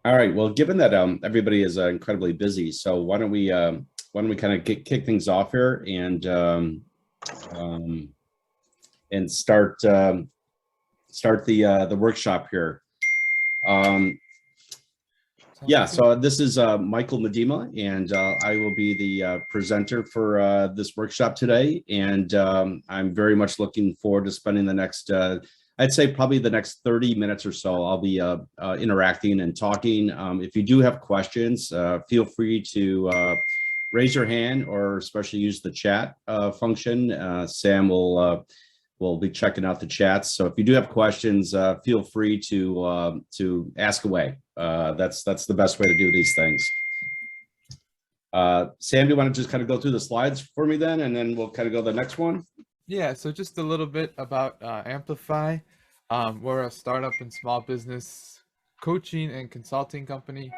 All right. Well, given that everybody is incredibly busy, so why don't we kind of kick things off here um, and start the workshop here. Um, yeah. So this is Michael Medema, and I will be the presenter for this workshop today. And I'm very much looking forward to spending the next I'd say probably the next 30 minutes or so. I'll be interacting and talking. If you do have questions, feel free to raise your hand or especially use the chat function. Sam will be checking out the chats. So if you do have questions, feel free to ask away. That's the best way to do these things. Sam, do you want to just kind of go through the slides for me then, and then we'll kind of go to the next one? Yeah, so just a little bit about Amplify. We're a startup and small business coaching and consulting company.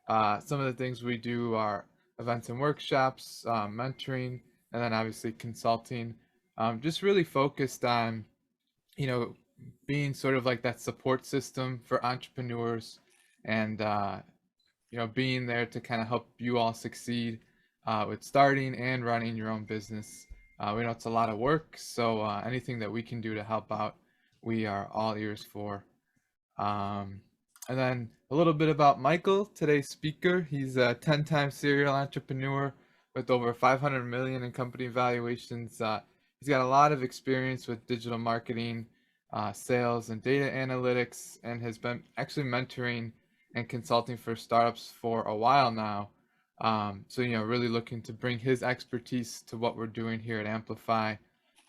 Some of the things we do are events and workshops, mentoring, and then obviously consulting. Just really focused on, being sort of like that support system for entrepreneurs and, being there to kind of help you all succeed with starting and running your own business. We know it's a lot of work, so anything that we can do to help out, we are all ears for. And then a little bit about Michael, today's speaker. He's a 10-time serial entrepreneur with over 500 million in company valuations. He's got a lot of experience with digital marketing, sales, and data analytics, and has been actually mentoring and consulting for startups for a while now. So, really looking to bring his expertise to what we're doing here at Amplify.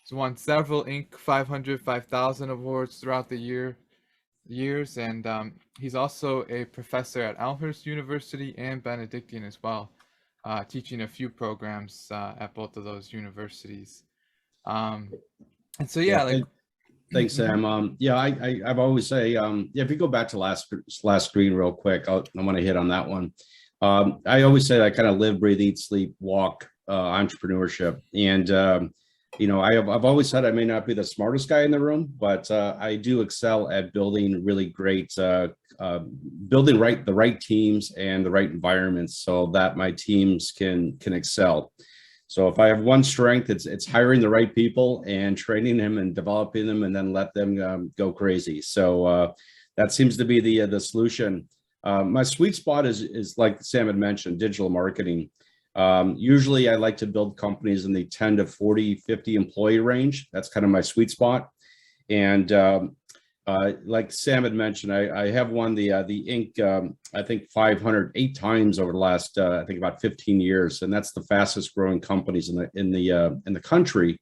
He's won several Inc. 500, 5,000 awards throughout the years, and he's also a professor at Elmhurst University and Benedictine as well, teaching a few programs at both of those universities. And so, Thanks, Sam. Yeah, I've always say, if you go back to last screen real quick, I want to hit on that one. I always say I kind of live, breathe, eat, sleep, walk entrepreneurship. And, I've always said I may not be the smartest guy in the room, but I do excel at building really great, building the right teams and the right environments so that my teams can excel. So if I have one strength, it's hiring the right people and training them and developing them and then let them go crazy. So that seems to be the solution. My sweet spot is like Sam had mentioned, digital marketing. Usually I like to build companies in the 10 to 40, 50 employee range. That's kind of my sweet spot. And like Sam had mentioned, I have won the Inc. I think 508 times over the last I think about 15 years, and that's the fastest growing companies in the country.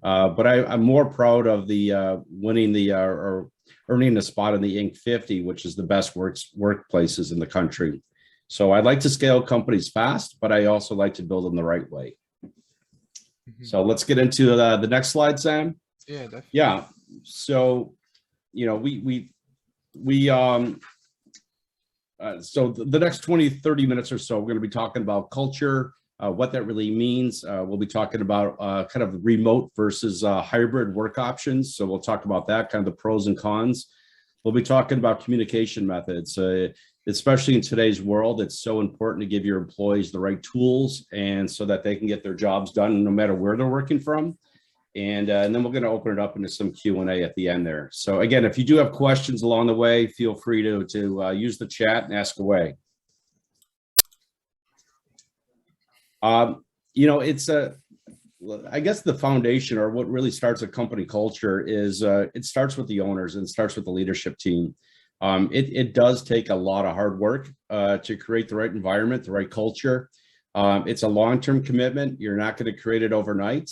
But I'm more proud of the winning or earning the spot in the Inc. 50, which is the best workplaces in the country. So I like to scale companies fast, but I also like to build them the right way. Mm-hmm. So let's get into the next slide, Sam. Yeah, definitely. Yeah. So, so the next 20, 30 minutes or so, we're going to be talking about culture, what that really means. We'll be talking about kind of remote versus hybrid work options. So we'll talk about that, kind of the pros and cons. We'll be talking about communication methods, especially in today's world. It's so important to give your employees the right tools and so that they can get their jobs done no matter where they're working from. And then we're going to open it up into some Q&A at the end there. So again, if you do have questions along the way, feel free to use the chat and ask away. It's I guess the foundation or what really starts a company culture is it starts with the owners and it starts with the leadership team. It does take a lot of hard work to create the right environment, the right culture. It's a long-term commitment. You're not going to create it overnight.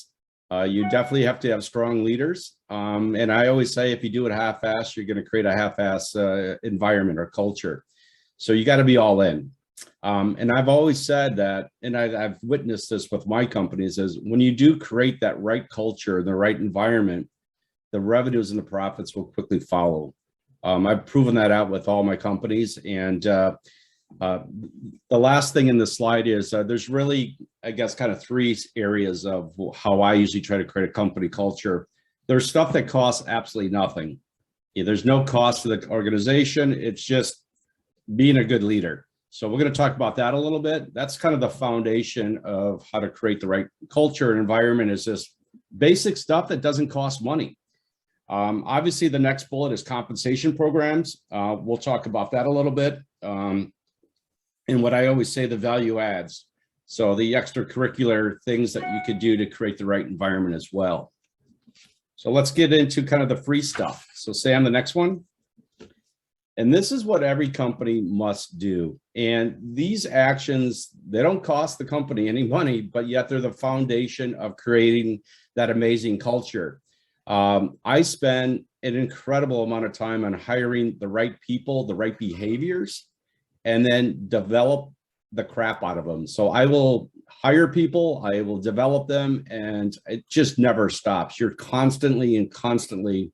You definitely have to have strong leaders. And I always say, if you do it half-assed, you're going to create a half-ass environment or culture. So you got to be all in. And I've always said that, and I've witnessed this with my companies, is when you do create that right culture, the right environment, the revenues and the profits will quickly follow. I've proven that out with all my companies. And the last thing in the slide is there's really, I guess, kind of three areas of how I usually try to create a company culture. There's stuff that costs absolutely nothing. There's no cost to the organization. It's just being a good leader. So we're going to talk about that a little bit. That's kind of the foundation of how to create the right culture and environment, is this basic stuff that doesn't cost money. Obviously, the next bullet is compensation programs. We'll talk about that a little bit. And what I always say, the value adds. So the extracurricular things that you could do to create the right environment as well. So let's get into kind of the free stuff. So Sam, the next one. And this is what every company must do. And these actions, they don't cost the company any money, but yet they're the foundation of creating that amazing culture. I spend an incredible amount of time on hiring the right people, the right behaviors, and then develop the crap out of them. So I will hire people, I will develop them, and it just never stops. You're constantly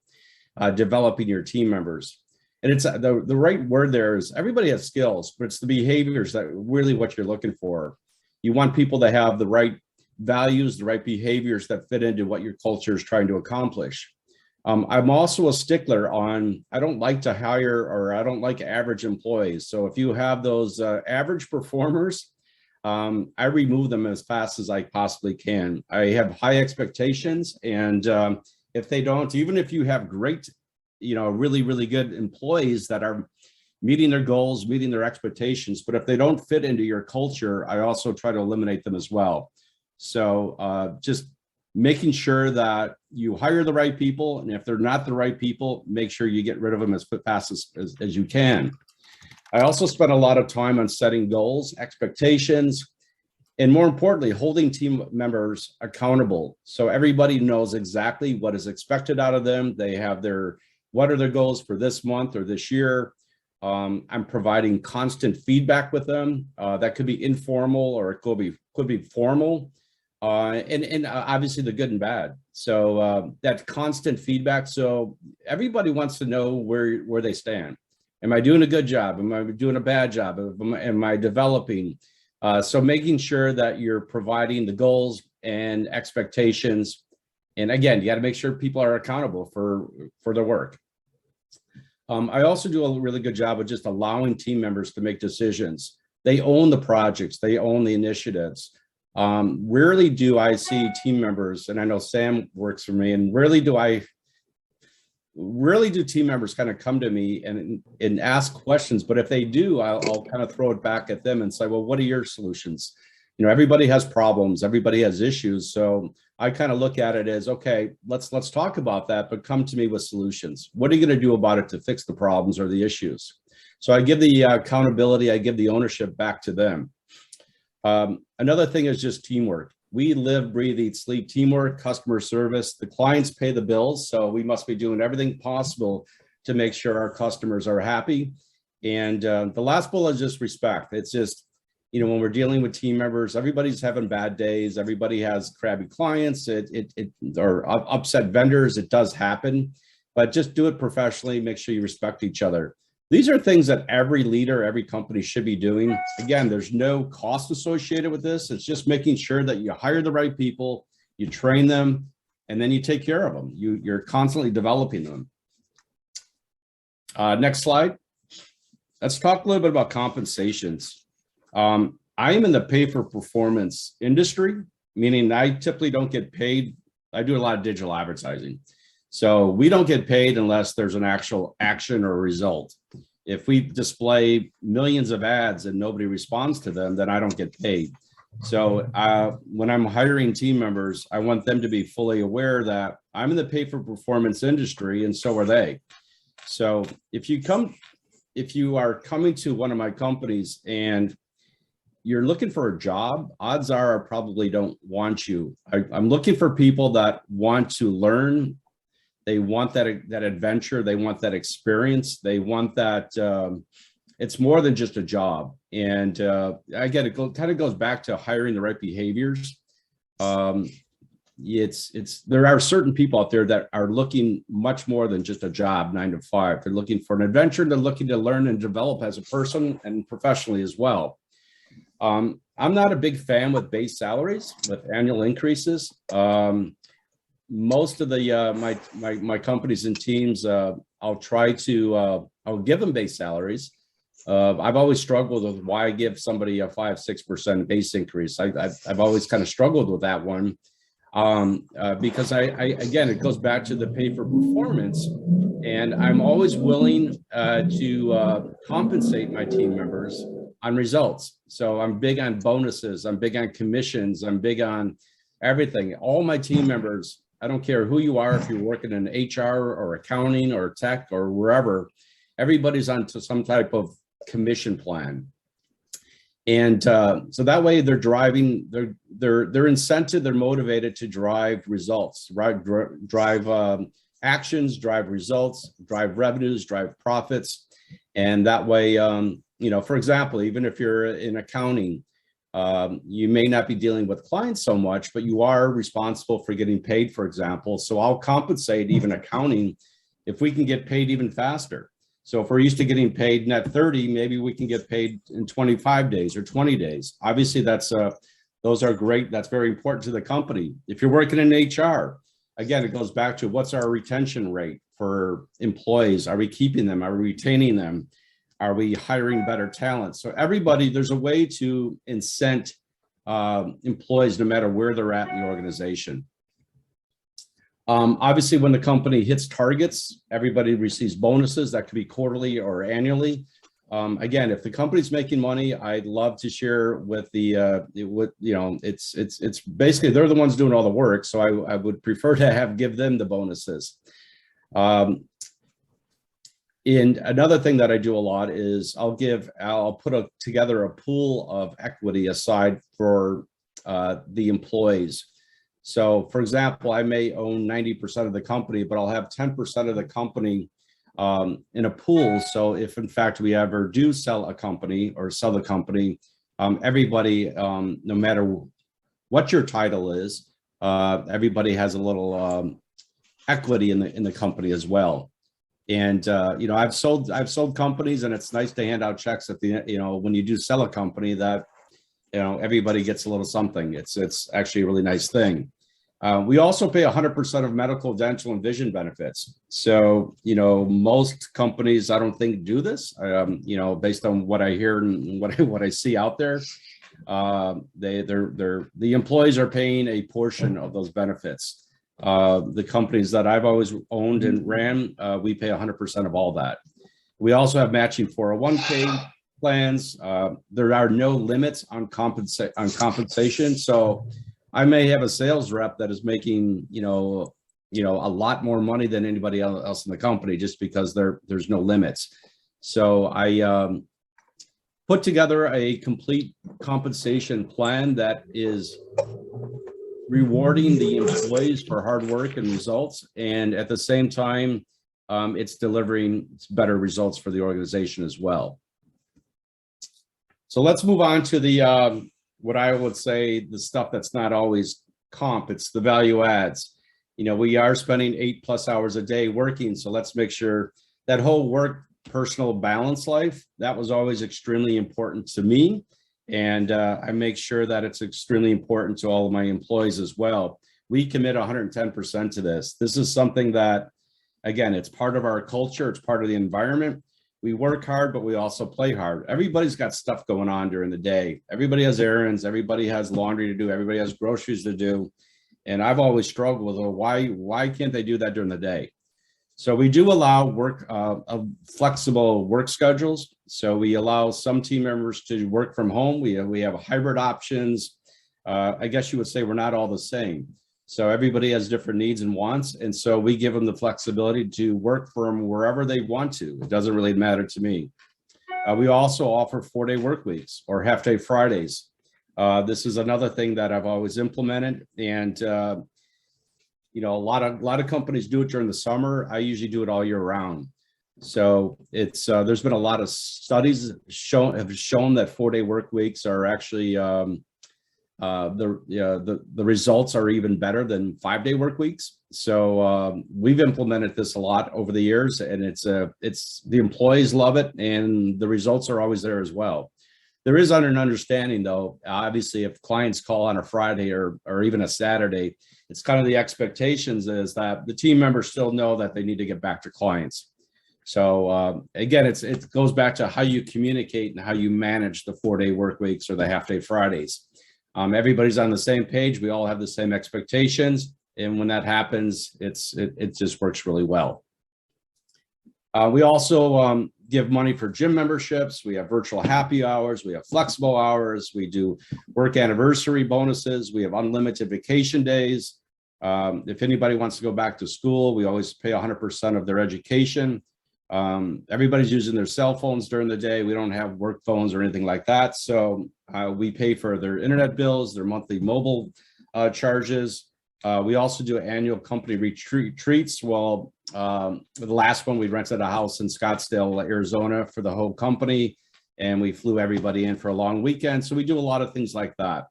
developing your team members. And it's the right word there is everybody has skills, but it's the behaviors that really what you're looking for. You want people to have the right values, the right behaviors that fit into what your culture is trying to accomplish. I'm also a stickler on, I don't like to hire, or I don't like average employees. So if you have those average performers, I remove them as fast as I possibly can. I have high expectations, and if they don't, even if you have great, really good employees that are meeting their goals, meeting their expectations, but if they don't fit into your culture, I also try to eliminate them as well. So just making sure that you hire the right people, and if they're not the right people, make sure you get rid of them as fast as you can. I also spend a lot of time on setting goals, expectations, and more importantly, holding team members accountable. So everybody knows exactly what is expected out of them. They have what are their goals for this month or this year. I'm providing constant feedback with them. That could be informal, or it could be formal. And obviously the good and bad. So that constant feedback. So everybody wants to know where they stand. Am I doing a good job? Am I doing a bad job? Am I developing? So making sure that you're providing the goals and expectations. And again, you got to make sure people are accountable for their work. I also do a really good job of just allowing team members to make decisions. They own the projects. They own the initiatives. Rarely do I see team members, and I know Sam works for me, and rarely do team members kind of come to me and ask questions. But if they do, I'll kind of throw it back at them and say, well, what are your solutions? Everybody has problems, everybody has issues. So I kind of look at it as, okay, let's talk about that, but come to me with solutions. What are you going to do about it to fix the problems or the issues? So I give the accountability, I give the ownership back to them. Another thing is just teamwork. We live, breathe, eat, sleep teamwork, customer service. The clients pay the bills, so we must be doing everything possible to make sure our customers are happy. And the last bullet is just respect. It's just, when we're dealing with team members, everybody's having bad days. Everybody has crabby clients, or upset vendors. It does happen, but just do it professionally. Make sure you respect each other. These are things that every leader, every company should be doing. Again, there's no cost associated with this. It's just making sure that you hire the right people, you train them, and then you take care of them. You're constantly developing them. Next slide. Let's talk a little bit about compensations. I am in the pay for performance industry, meaning I typically don't get paid. I do a lot of digital advertising. So we don't get paid unless there's an actual action or result. If we display millions of ads and nobody responds to them, then I don't get paid. So when I'm hiring team members, I want them to be fully aware that I'm in the pay for performance industry, and so are they. So if you are coming to one of my companies and you're looking for a job, odds are I probably don't want you. I'm looking for people that want to learn. They want that adventure. They want that experience. They want that. It's more than just a job. And again, it kind of goes back to hiring the right behaviors. There are certain people out there that are looking much more than just a job, 9 to 5. They're looking for an adventure. They're looking to learn and develop as a person and professionally as well. I'm not a big fan with base salaries, with annual increases. Most of the my companies and teams, I'll give them base salaries, I've always struggled with why I give somebody a 5-6% base increase. I've always kind of struggled with that one, because again, it goes back to the pay for performance, and I'm always willing to compensate my team members on results. So I'm big on bonuses, I'm big on commissions, I'm big on everything. All my team members, I don't care who you are, if you're working in HR or accounting or tech or wherever, everybody's on to some type of commission plan. And so that way they're driving, they're incented, they're motivated to drive results, right? Drive actions, drive results, drive revenues, drive profits. And that way, for example, even if you're in accounting, you may not be dealing with clients so much, but you are responsible for getting paid, for example. So I'll compensate even accounting if we can get paid even faster. So if we're used to getting paid net 30, maybe we can get paid in 25 days or 20 days. Obviously, those are great. That's very important to the company. If you're working in HR, again, it goes back to what's our retention rate for employees? Are we keeping them? Are we retaining them? Are we hiring better talent? So everybody, there's a way to incent employees no matter where they're at in the organization. Obviously, when the company hits targets, everybody receives bonuses. That could be quarterly or annually. Again, if the company's making money, I'd love to share with it's basically they're the ones doing all the work. So I would prefer to give them the bonuses. And another thing that I do a lot is I'll put together a pool of equity aside for the employees. So for example, I may own 90% of the company, but I'll have 10% of the company in a pool. So if in fact we ever do sell a company or sell the company, everybody, no matter what your title is, everybody has a little equity in the company as well. And I've sold companies, and it's nice to hand out checks at the when you do sell a company that everybody gets a little something. It's actually a really nice thing. We also pay 100% of medical, dental, and vision benefits. So most companies I don't think do this. Based on what I hear and what I see out there, the employees are paying a portion of those benefits. The companies that I've always owned and ran, we pay 100% of all that. We also have matching 401k plans. There are no limits on compensation. So I may have a sales rep that is making, a lot more money than anybody else in the company just because there's no limits. So I put together a complete compensation plan that is rewarding the employees for hard work and results. And at the same time, it's delivering better results for the organization as well. So let's move on to the, what I would say, the stuff that's not always comp, it's the value adds. We are spending 8+ hours a day working. So let's make sure that whole work personal balance life, that was always extremely important to me. And I make sure that it's extremely important to all of my employees as well. We commit 110% to this. This is something that, again, it's part of our culture. It's part of the environment. We work hard, but we also play hard. Everybody's got stuff going on during the day. Everybody has errands. Everybody has laundry to do. Everybody has groceries to do. And I've always struggled with, well, why can't they do that during the day? So we do allow flexible work schedules. So we allow some team members to work from home. We have hybrid options. I guess you would say we're not all the same. So everybody has different needs and wants. And so we give them the flexibility to work from wherever they want to. It doesn't really matter to me. We also offer 4-day work weeks or half-day Fridays. This is another thing that I've always implemented. And a lot of companies do it during the summer. I usually do it all year round. So it's there's been a lot of studies have shown that 4-day work weeks are actually the results are even better than 5-day work weeks. So we've implemented this a lot over the years, and it's the employees love it, and the results are always there as well. There is an understanding, though. Obviously, if clients call on a Friday or even a Saturday, it's kind of the expectations is that the team members still know that they need to get back to clients. So again, it goes back to how you communicate and how you manage the 4-day work weeks or the half-day Fridays. Everybody's on the same page. We all have the same expectations. And when that happens, it just works really well. We also give money for gym memberships. We have virtual happy hours. We have flexible hours. We do work anniversary bonuses. We have unlimited vacation days. If anybody wants to go back to school, we always pay 100% of their education. Everybody's using their cell phones during the day. We don't have work phones or anything like that. So we pay for their internet bills, their monthly mobile charges. We also do annual company retreats. Well, the last one, we rented a house in Scottsdale, Arizona for the whole company, and we flew everybody in for a long weekend. So we do a lot of things like that.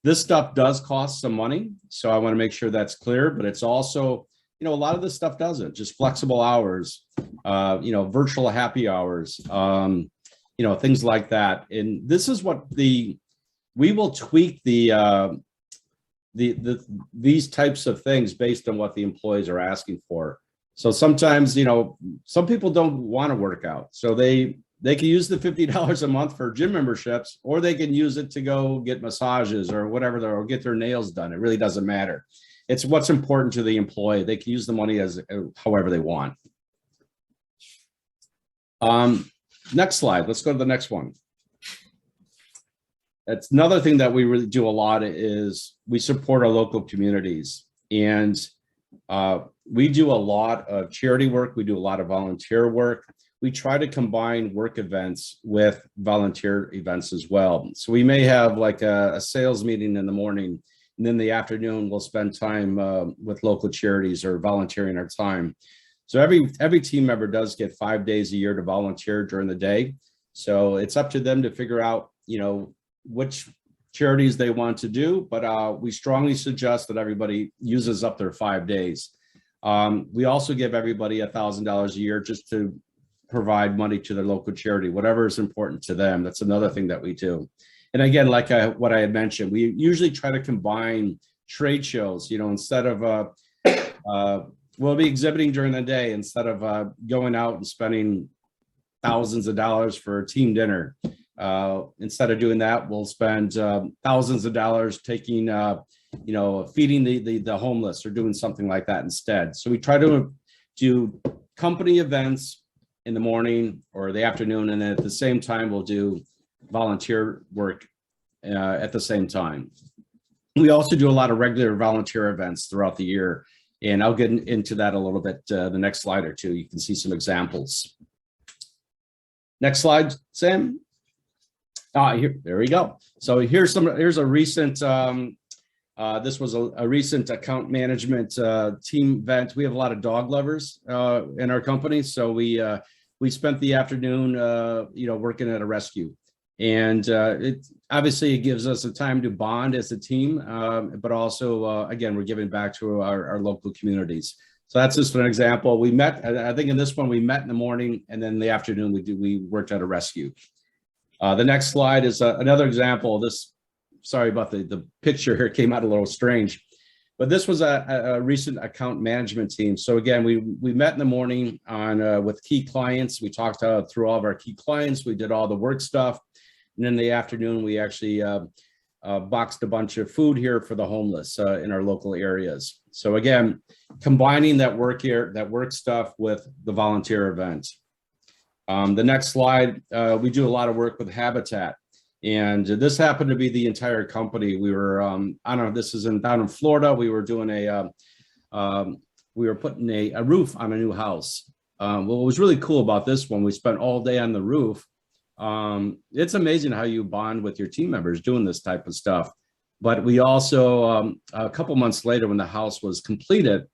This stuff does cost some money, so I want to make sure that's clear, but it's also, a lot of this stuff doesn't, just flexible hours, virtual happy hours, things like that. And this is what we will tweak these types of things based on what the employees are asking for. So sometimes, some people don't want to work out, so they can use the $50 a month for gym memberships, or they can use it to go get massages or whatever, or get their nails done. It really doesn't matter. It's what's important to the employee. They can use the money as however they want. Next slide. Let's go to the next one. That's another thing that we really do a lot is we support our local communities, and we do a lot of charity work. We do a lot of volunteer work. We try to combine work events with volunteer events as well. So we may have like a sales meeting in the morning, and then the afternoon we'll spend time with local charities or volunteering our time. So every team member does get 5 days a year to volunteer during the day. So it's up to them to figure out, which charities they want to do, but we strongly suggest that everybody uses up their 5 days. We also give everybody $1,000 a year just to provide money to their local charity, whatever is important to them. That's another thing that we do. And again, like what I had mentioned, we usually try to combine trade shows, instead of, we'll be exhibiting during the day instead of going out and spending thousands of dollars for a team dinner. Instead of doing that, we'll spend thousands of dollars taking, feeding the homeless or doing something like that instead. So we try to do company events in the morning or the afternoon, and then at the same time, we'll do volunteer work at the same time. We also do a lot of regular volunteer events throughout the year, and I'll get into that a little bit the next slide or two. You can see some examples. Next slide, Sam. There we go. So here's a recent, this was a recent account management team event. We have a lot of dog lovers in our company. So we spent the afternoon, working at a rescue. And it obviously gives us a time to bond as a team, but also, again, we're giving back to our local communities. So that's just an example. We met, I think in this one, we met in the morning, and then in the afternoon, we worked at a rescue. The next slide is another example of this. Sorry about the picture here, came out a little strange, but this was a recent account management team. So again, we met in the morning on with key clients. We talked through all of our key clients. We did all the work stuff. And in the afternoon, we actually boxed a bunch of food here for the homeless in our local areas. So again, combining that work stuff with the volunteer event. The next slide, we do a lot of work with Habitat, and this happened to be the entire company. We were, this is down in Florida. We were doing we were putting a roof on a new house. What was really cool about this one, we spent all day on the roof. It's amazing how you bond with your team members doing this type of stuff. But we also, a couple months later, when the house was completed,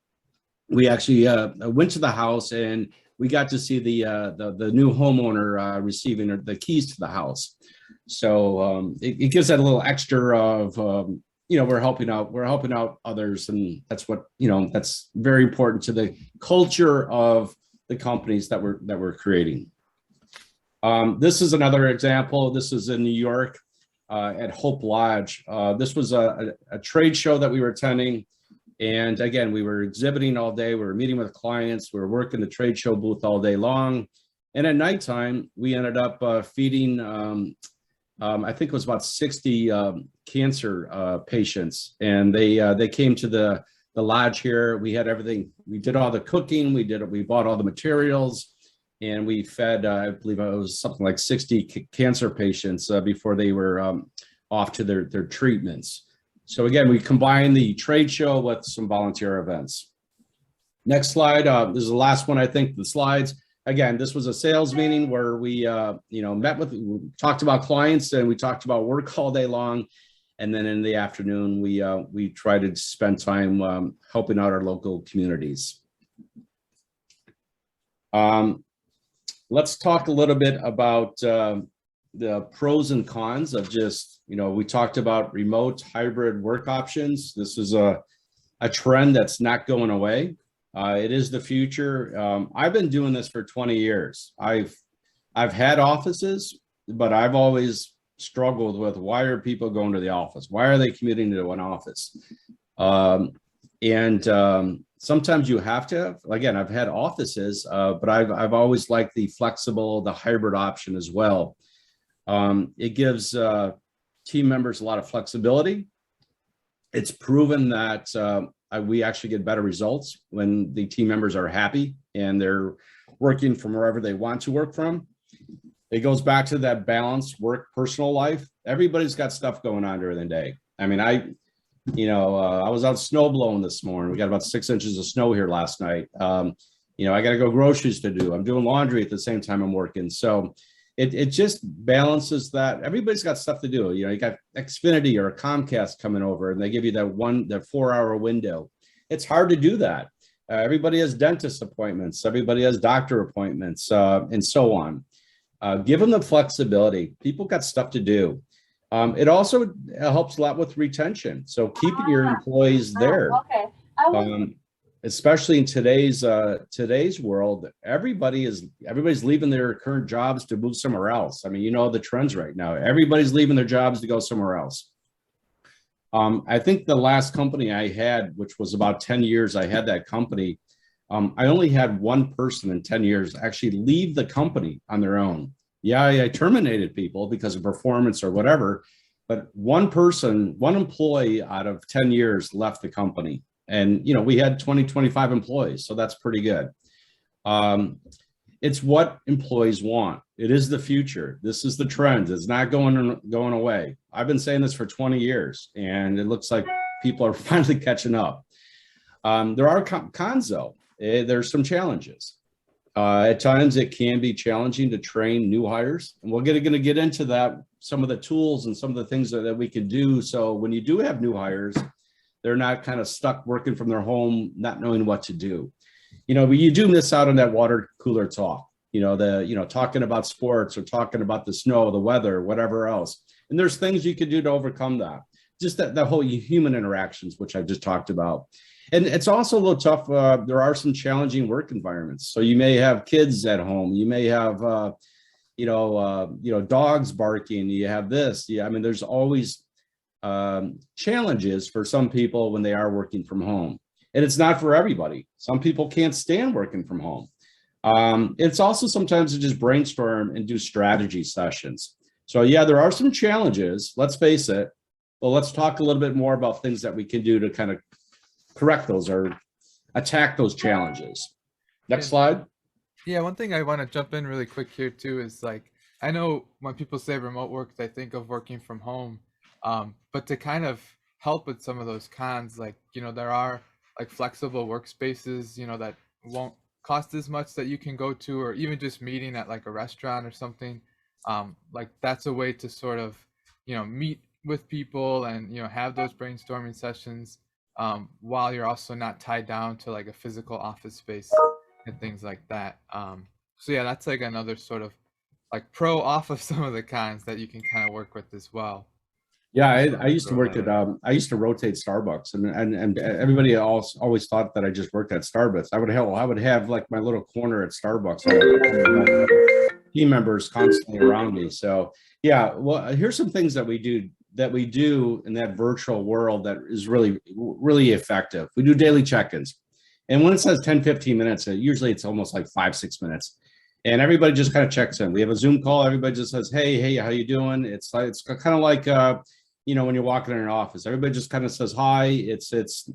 we actually went to the house, and we got to see the new homeowner receiving the keys to the house. So it gives that a little extra of, we're helping out others. And that's what, that's very important to the culture of the companies that we're creating. This is another example. This is in New York. At Hope Lodge. This was a trade show that we were attending. And again, we were exhibiting all day. We were meeting with clients. We were working the trade show booth all day long. And at nighttime, we ended up feeding, I think it was about 60 cancer patients. And they came to the lodge here. We had everything. We did all the cooking. We bought all the materials. And we fed, I believe it was something like 60 cancer patients before they were off to their treatments. So again, we combine the trade show with some volunteer events. Next slide. This is the last one, I think, the slides. Again, this was a sales meeting where we, we talked about clients and we talked about work all day long. And then in the afternoon, we tried to spend time helping out our local communities. Let's talk a little bit about the pros and cons of just, we talked about remote hybrid work options. This is a trend that's not going away. It is the future. I've been doing this for 20 years. I've had offices, but I've always struggled with, why are people going to the office? Why are they commuting to an office? Sometimes you have to. Again, I've had offices, but I've always liked the flexible, the hybrid option as well. It gives team members a lot of flexibility. It's proven that we actually get better results when the team members are happy and they're working from wherever they want to work from. It goes back to that balanced work personal life. Everybody's got stuff going on during the day. I mean, I was out snow blowing this morning. We got about 6 inches of snow here last night. I got to go groceries to do. I'm doing laundry at the same time I'm working. So it just balances that. Everybody's got stuff to do. You got Xfinity or a Comcast coming over and they give you that 4-hour window. It's hard to do that. Everybody has dentist appointments. Everybody has doctor appointments and so on. Give them the flexibility. People got stuff to do. It also helps a lot with retention. So keeping your employees there. Okay. Especially in today's world, everybody's leaving their current jobs to move somewhere else. I mean, the trends right now. Everybody's leaving their jobs to go somewhere else. I think the last company I had, which was about 10 years, I had that company. I only had one person in 10 years actually leave the company on their own. Yeah, I terminated people because of performance or whatever, but one employee out of 10 years left the company. And, we had 25 employees, so that's pretty good. It's what employees want. It is the future. This is the trend. It's not going away. I've been saying this for 20 years, and it looks like people are finally catching up. There are cons, though. There's some challenges. At times, it can be challenging to train new hires, and we're going to get into that, some of the tools and some of the things that we can do. So when you do have new hires, they're not kind of stuck working from their home, not knowing what to do. But you do miss out on that water cooler talk, talking about sports or talking about the snow, the weather, whatever else. And there's things you could do to overcome that. Just that whole human interactions, which I've just talked about. And it's also a little tough. There are some challenging work environments. So you may have kids at home. You may have, dogs barking. You have this. Yeah, I mean, there's always challenges for some people when they are working from home. And it's not for everybody. Some people can't stand working from home. It's also sometimes to just brainstorm and do strategy sessions. So yeah, there are some challenges, let's face it, but let's talk a little bit more about things that we can do to kind of correct those or attack those challenges. Next slide. Yeah, one thing I want to jump in really quick here too is I know when people say remote work, they think of working from home, but to kind of help with some of those cons, there are flexible workspaces, that won't cost as much that you can go to, or even just meeting at a restaurant or something. That's a way to sort of, meet with people and, have those brainstorming sessions while you're also not tied down to a physical office space and things like that. So yeah, that's another sort of pro off of some of the cons that you can kind of work with as well. Yeah, I used to work at I used to rotate Starbucks, and everybody always thought that I just worked at Starbucks. I would have my little corner at Starbucks. Team members constantly around me. So yeah, well, here's some things that we do that we do in that virtual world that is really, really effective. We do daily check-ins. And when it says 10, 15 minutes, usually it's almost like 5, 6 minutes. And everybody just kind of checks in. We have a Zoom call. Everybody just says, hey, how you doing? It's kind of like, when you're walking in an office, everybody just kind of says hi.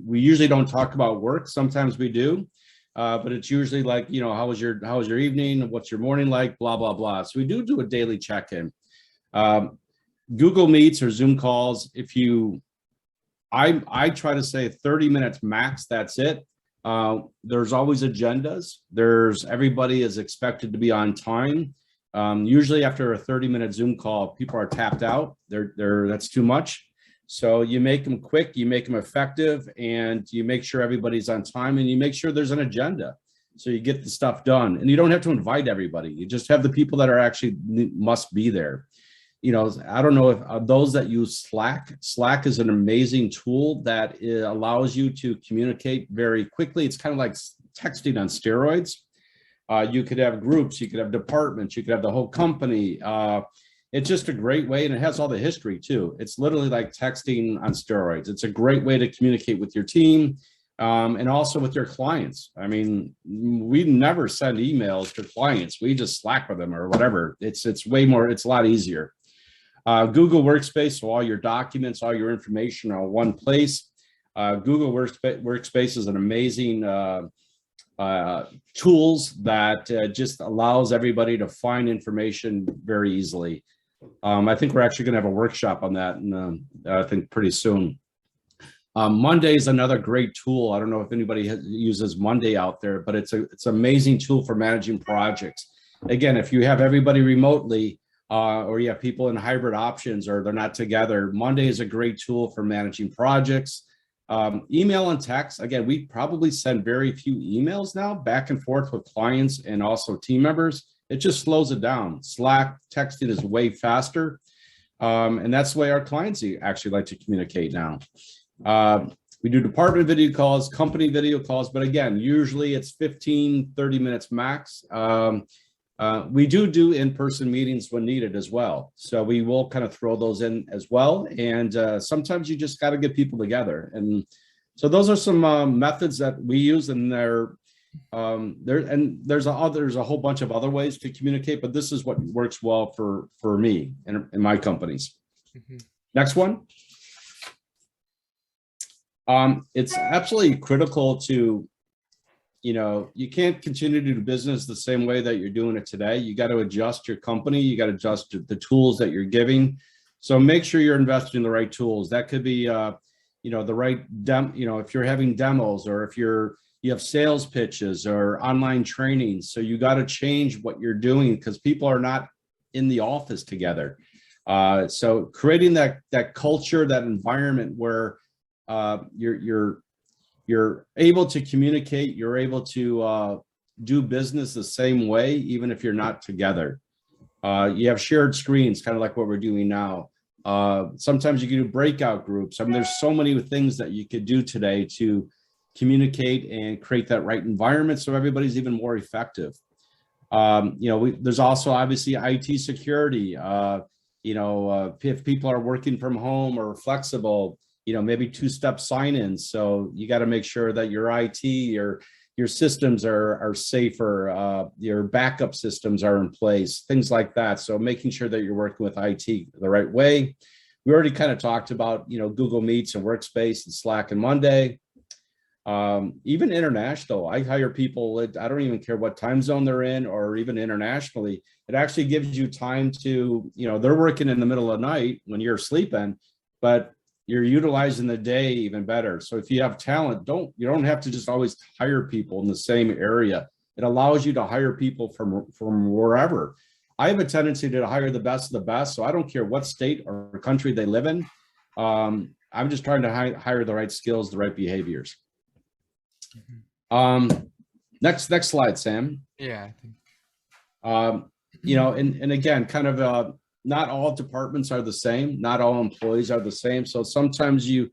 We usually don't talk about work. Sometimes we do. But it's usually like, how was your evening? What's your morning like? Blah, blah, blah. So we do a daily check-in. Google Meets or Zoom calls. I try to say 30 minutes max. That's it. There's always agendas. Everybody is expected to be on time. Usually after a 30-minute Zoom call, people are tapped out. That's too much. So you make them quick, you make them effective, and you make sure everybody's on time, and you make sure there's an agenda. So you get the stuff done, and you don't have to invite everybody. You just have the people that are actually must be there. I don't know if those that use Slack is an amazing tool that allows you to communicate very quickly. It's kind of like texting on steroids. You could have groups, you could have departments, you could have the whole company. It's just a great way, and it has all the history too. It's literally like texting on steroids. It's a great way to communicate with your team and also with your clients. I mean, we never send emails to clients. We just Slack with them or whatever. It's a lot easier. Google Workspace, so all your documents, all your information are in one place. Google Workspace is an amazing tools that just allows everybody to find information very easily. I think we're actually going to have a workshop on that, and I think pretty soon. Monday is another great tool. I don't know if anybody uses Monday out there, but it's an amazing tool for managing projects. Again, if you have everybody remotely, or you have people in hybrid options, or they're not together, Monday is a great tool for managing projects. Email and text. Again, we probably send very few emails now back and forth with clients and also team members. It just slows it down. Slack texting is way faster. And that's the way our clients actually like to communicate now. We do department video calls, company video calls, but again, usually it's 15, 30 minutes max. We do in-person meetings when needed as well. So we will kind of throw those in as well. And sometimes you just got to get people together. And so those are some methods that we use, and there's a whole bunch of other ways to communicate, but this is what works well for me and in my companies. Mm-hmm. Next one. It's absolutely critical to, you can't continue to do business the same way that you're doing it today. You got to adjust your company. You got to adjust the tools that you're giving. So make sure you're investing in the right tools. That could be, the right if you're having demos, or if you have sales pitches or online trainings. So you got to change what you're doing because people are not in the office together. So creating that culture, that environment where you're able to communicate, you're able to do business the same way, even if you're not together. You have shared screens, kind of like what we're doing now. Sometimes you can do breakout groups. I mean, there's so many things that you could do today to communicate and create that right environment so everybody's even more effective. There's also obviously IT security. If people are working from home or flexible, maybe two-step sign-ins. So you got to make sure that your IT, your systems are safer, your backup systems are in place, things like that. So making sure that you're working with IT the right way. We already kind of talked about, Google Meets and Workspace and Slack and Monday. Even international, I hire people, I don't even care what time zone they're in, or even internationally. It actually gives you time to, they're working in the middle of the night when you're sleeping, but you're utilizing the day even better. So if you have talent, you don't have to just always hire people in the same area. It allows you to hire people from wherever. I have a tendency to hire the best of the best. So I don't care what state or country they live in. I'm just trying to hire the right skills, the right behaviors. Next slide, Sam. Yeah. And again, kind of, not all departments are the same. Not all employees are the same. So sometimes you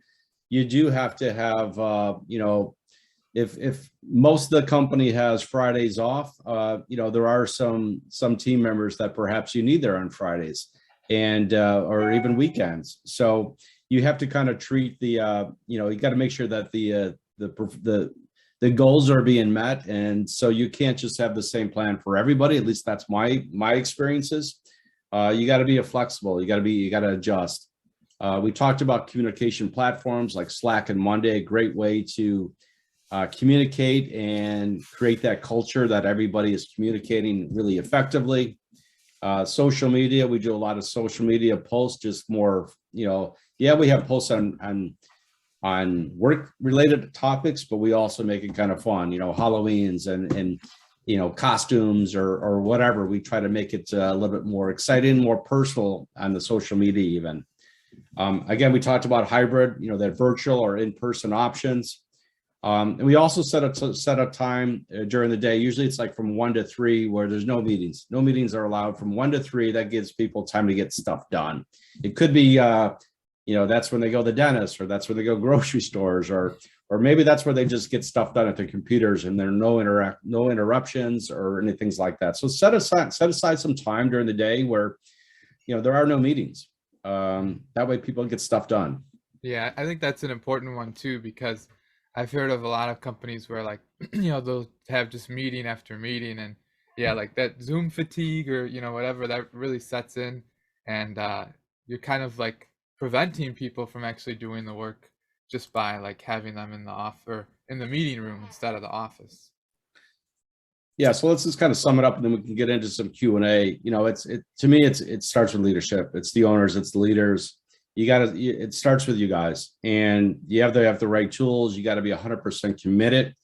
do have to have, if most of the company has Fridays off, there are some team members that perhaps you need there on Fridays. and or even weekends. So you have to kind of treat the you got to make sure that the goals are being met, and so you can't just have the same plan for everybody. At least that's my experiences. You got to be flexible. You got to adjust. We talked about communication platforms like Slack and Monday, a great way to communicate and create that culture that everybody is communicating really effectively. Social media, we do a lot of social media posts, just more, yeah, we have posts on work related topics, but we also make it kind of fun, Halloweens and costumes or whatever. We try to make it a little bit more exciting, more personal on the social media even. Again, we talked about hybrid, that virtual or in-person options. And we also set a time during the day. Usually it's like from 1 to 3 where there's no meetings. No meetings are allowed from 1 to 3. That gives people time to get stuff done. It could be, that's when they go to the dentist, or that's when they go grocery stores, or maybe that's where they just get stuff done at their computers and there are no interruptions or anything like that. So set aside some time during the day where, there are no meetings. That way people get stuff done. Yeah, I think that's an important one too, because I've heard of a lot of companies where they'll have just meeting after meeting, and yeah, like that Zoom fatigue or whatever that really sets in, and you're kind of like preventing people from actually doing the work just by like having them in the or in the meeting room instead of the office. Yeah, so let's just kind of sum it up, and then we can get into some Q&A. To me, it starts with leadership. It's the owners, it's the leaders. It starts with you guys, and you have to have the right tools. You got to be 100% committed.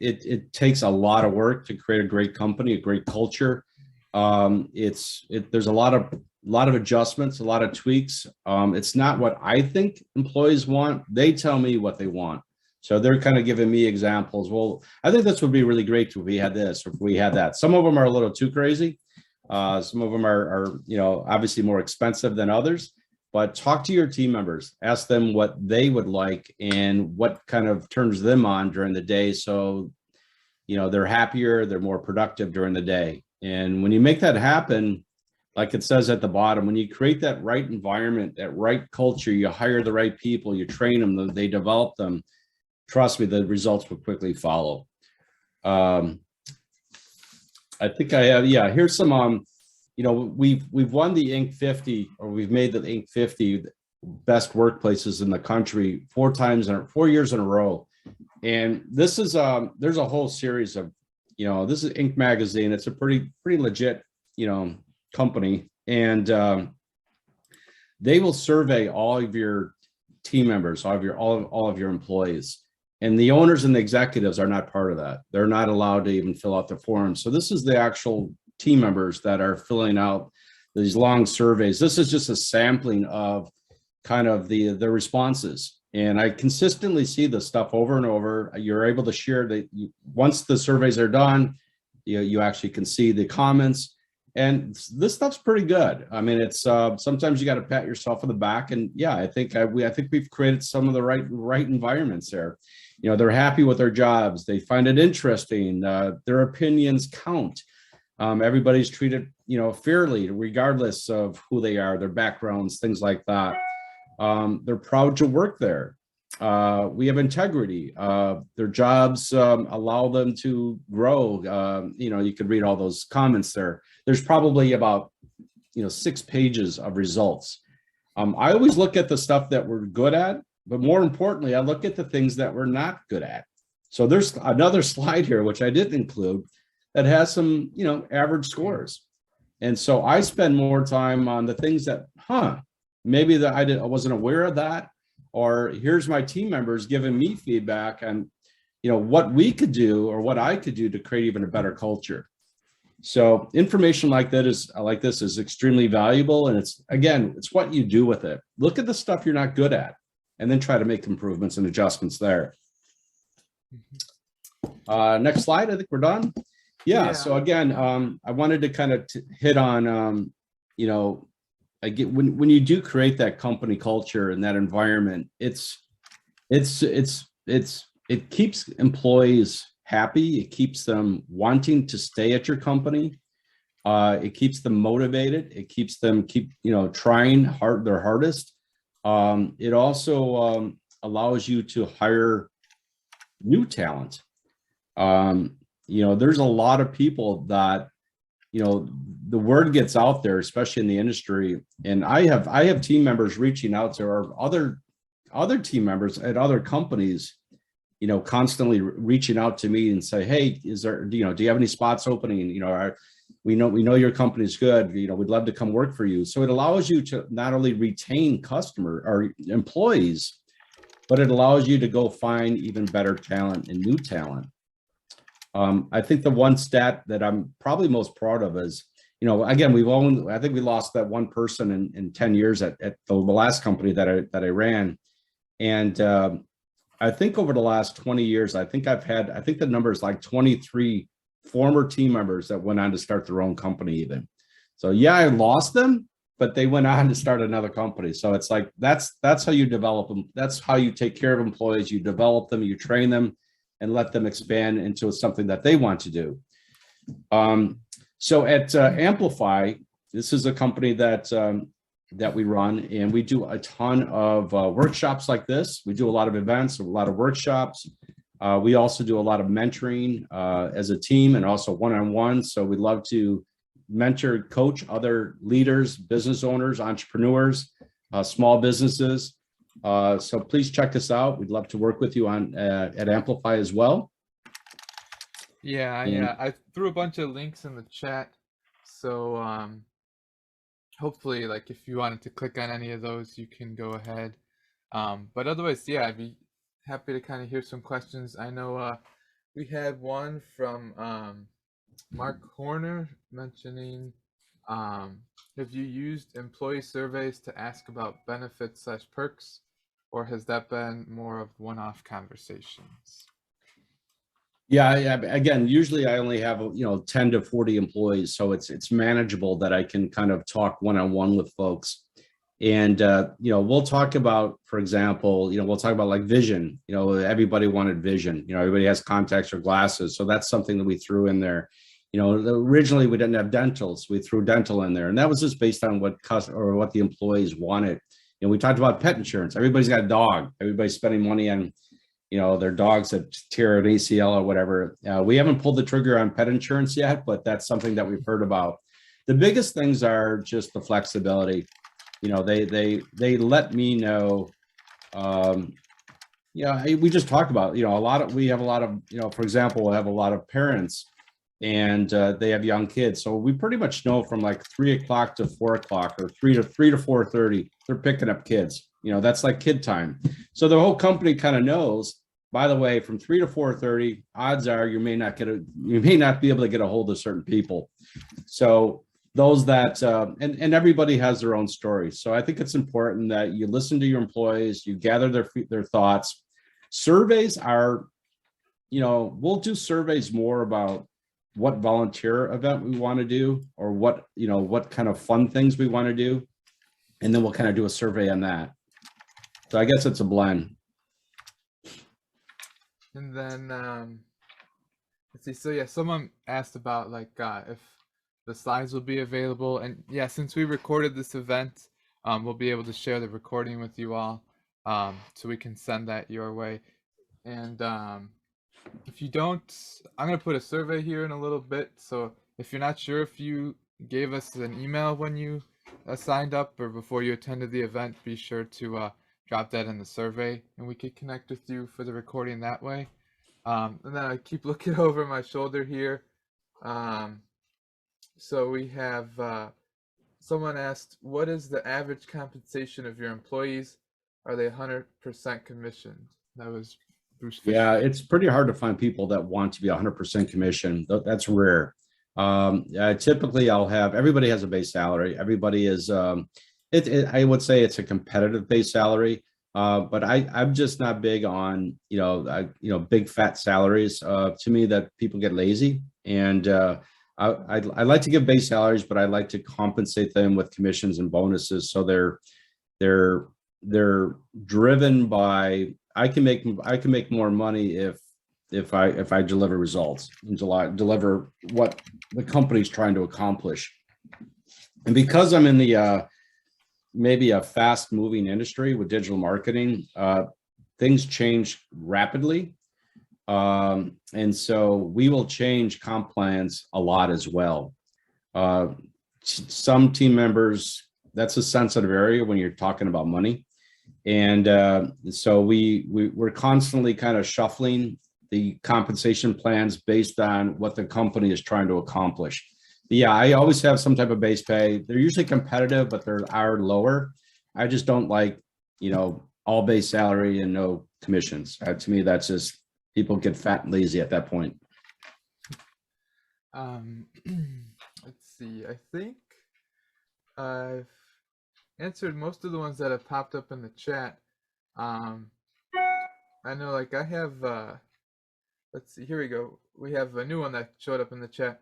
It takes a lot of work to create a great company, a great culture. There's a lot of adjustments, a lot of tweaks. It's not what I think employees want. They tell me what they want. So they're kind of giving me examples. Well, I think this would be really great if we had this, or if we had that. Some of them are a little too crazy. Some of them are obviously more expensive than others. But talk to your team members, ask them what they would like and what kind of turns them on during the day. So, they're happier, they're more productive during the day. And when you make that happen, like it says at the bottom, when you create that right environment, that right culture, you hire the right people, you train them, they develop them. Trust me, the results will quickly follow. I think I have, here's some, we've won the Inc. 50, or we've made the Inc. 50 best workplaces in the country 4 years in a row. And this is, there's a whole series of, this is Inc. magazine. It's a pretty legit, company. And they will survey all of your team members, all of your employees. And the owners and the executives are not part of that. They're not allowed to even fill out the forms. So this is the actual team members that are filling out these long surveys. This is just a sampling of kind of the responses. And I consistently see this stuff over and over. You're able to share that once the surveys are done, you actually can see the comments. And this stuff's pretty good. I mean, it's sometimes you got to pat yourself on the back. And yeah, I think we've created some of the right environments there. They're happy with their jobs. They find it interesting. Their opinions count. Everybody's treated, fairly, regardless of who they are, their backgrounds, things like that. They're proud to work there. We have integrity. Their jobs allow them to grow. You could read all those comments there. There's probably about 6 pages of results. I always look at the stuff that we're good at, but more importantly, I look at the things that we're not good at. So there's another slide here, which I didn't include, that has some, average scores. And so I spend more time on the things that, maybe that I wasn't aware of that, or here's my team members giving me feedback on, what we could do or what I could do to create even a better culture. So information like this is extremely valuable. And it's what you do with it. Look at the stuff you're not good at, and then try to make improvements and adjustments there. Next slide. I think we're done. Yeah. So again, I wanted to kind of hit on, when you do create that company culture and that environment, it keeps employees happy. It keeps them wanting to stay at your company. It keeps them motivated. It keeps them trying their hardest. It also allows you to hire new talent. There's a lot of people that, the word gets out there, especially in the industry. And I have team members reaching out to our other team members at other companies, constantly reaching out to me and say, hey, do you have any spots opening? We know your company's good. We'd love to come work for you. So it allows you to not only retain customer or employees, but it allows you to go find even better talent and new talent. I think the one stat that I'm probably most proud of is, again, I think we lost that one person in 10 years at the last company that I ran. And I think over the last 20 years, I think the number is like 23 former team members that went on to start their own company even. So yeah, I lost them, but they went on to start another company. So it's like, that's how you develop them. That's how you take care of employees. You develop them, you train them, and let them expand into something that they want to do. So at Amplify, this is a company that we run, and we do a ton of workshops like this. We do a lot of events, a lot of workshops. We also do a lot of mentoring as a team and also one-on-one. So we'd love to mentor, coach other leaders, business owners, entrepreneurs, small businesses. So please check us out. We'd love to work with you at Amplify as well. Yeah, I threw a bunch of links in the chat. So hopefully, like, if you wanted to click on any of those, you can go ahead. But otherwise, yeah, I'd be happy to kind of hear some questions. I know we had one from Mark Horner mentioning, have you used employee surveys to ask about benefits/perks, or has that been more of one-off conversations? Yeah, again, usually I only have 10 to 40 employees, so it's manageable that I can kind of talk one-on-one with folks. And we'll talk about, for example, we'll talk about like vision. Everybody wanted vision. Everybody has contacts or glasses, so that's something that we threw in there. Originally we didn't have dental, so we threw dental in there, and that was just based on what the employees wanted. We talked about pet insurance. Everybody's got a dog. Everybody's spending money on their dogs that tear an ACL or whatever. We haven't pulled the trigger on pet insurance yet, but that's something that we've heard about. The biggest things are just the flexibility. They let me know. We just talked about, we have a lot of, for example, we'll have a lot of parents, and they have young kids. So we pretty much know from like 3 o'clock to 4 o'clock, or 3 to 4:30, they're picking up kids. That's like kid time. So the whole company kind of knows, by the way, from 3 to 4:30, odds are you may not be able to get a hold of certain people. So those that, and everybody has their own story. So I think it's important that you listen to your employees, you gather their thoughts. Surveys are, we'll do surveys more about what volunteer event we want to do, or what kind of fun things we want to do. And then we'll kind of do a survey on that. So I guess it's a blend. And then let's see. So yeah, someone asked about like if the slides will be available, and yeah, since we recorded this event, we'll be able to share the recording with you all, so we can send that your way. And if you don't, I'm gonna put a survey here in a little bit. So if you're not sure if you gave us an email when you signed up or before you attended the event, be sure to drop that in the survey, and we could connect with you for the recording that way. And then I keep looking over my shoulder here. So we have someone asked, what is the average compensation of your employees? Are they 100% commissioned? That was Bruce Fisher. Yeah, it's pretty hard to find people that want to be 100% commission. That's rare. Typically I'll have, everybody has a base salary. Everybody is, I would say it's a competitive base salary. But I'm just not big on, big fat salaries. To me, that people get lazy, and I like to give base salaries, but I like to compensate them with commissions and bonuses. So they're driven by, I can make more money if if I deliver results and deliver what the company's trying to accomplish. And because I'm in the maybe a fast moving industry with digital marketing, things change rapidly. And so we will change comp plans a lot as well. Some team members, that's a sensitive area when you're talking about money. And so we're constantly kind of shuffling the compensation plans based on what the company is trying to accomplish. But yeah, I always have some type of base pay. They're usually competitive, but they're lower. I just don't like, all base salary and no commissions. To me, that's just, people get fat and lazy at that point. Let's see. I think I've answered most of the ones that have popped up in the chat. I know, like, I have, let's see, here we go. We have a new one that showed up in the chat.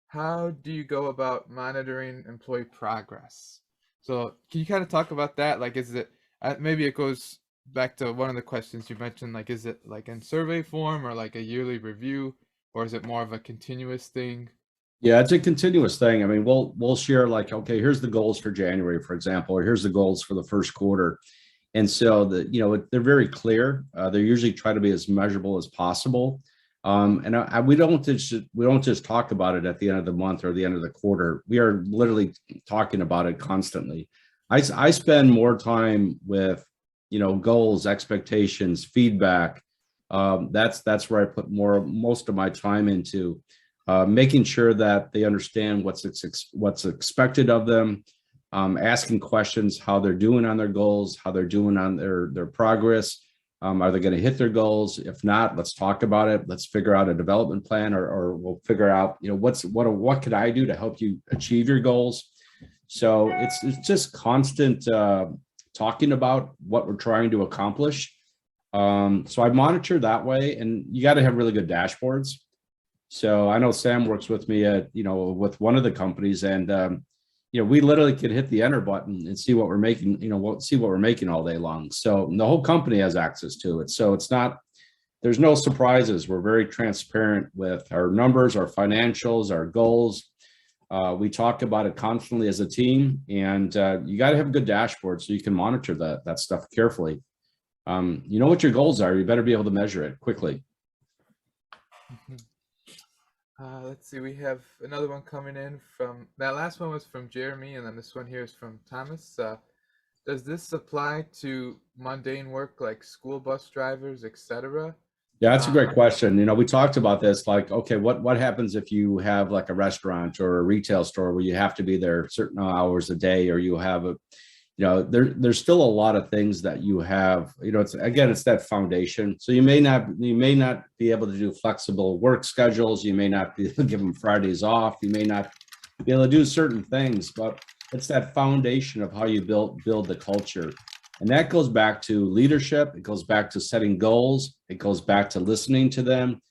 How do you go about monitoring employee progress? So can you kind of talk about that? Like, is it, maybe it goes back to one of the questions you mentioned, like, is it like in survey form or like a yearly review, or is it more of a continuous thing? Yeah, it's a continuous thing. I mean, we'll share like, okay, here's the goals for January, for example, or here's the goals for the first quarter. And so they're very clear. They usually try to be as measurable as possible. And we don't just talk about it at the end of the month or the end of the quarter. We are literally talking about it constantly. I spend more time with, goals, expectations, feedback. That's where I put most of my time into. Making sure that they understand what's expected of them, asking questions, how they're doing on their goals, how they're doing on their progress. Are they going to hit their goals? If not, let's talk about it. Let's figure out a development plan, or we'll figure out, what could I do to help you achieve your goals? So it's just constant talking about what we're trying to accomplish. So I monitor that way, and you got to have really good dashboards. So I know Sam works with me at, with one of the companies, and, we literally could hit the enter button and see what we're making, see what we're making all day long. So the whole company has access to it. So there's no surprises. We're very transparent with our numbers, our financials, our goals. We talk about it constantly as a team, and you got to have a good dashboard so you can monitor that stuff carefully. You know what your goals are. You better be able to measure it quickly. Mm-hmm. Let's see, we have another one coming in from, that last one was from Jeremy, and then this one here is from Thomas. Does this apply to mundane work like school bus drivers, etc.? Yeah, that's a great question. We talked about this, like, okay, what happens if you have like a restaurant or a retail store where you have to be there certain hours a day, or you have there's still a lot of things that you have, it's that foundation. So you may not be able to do flexible work schedules. You may not be able to give them Fridays off. You may not be able to do certain things, but it's that foundation of how you build the culture. And that goes back to leadership. It goes back to setting goals. It goes back to listening to them,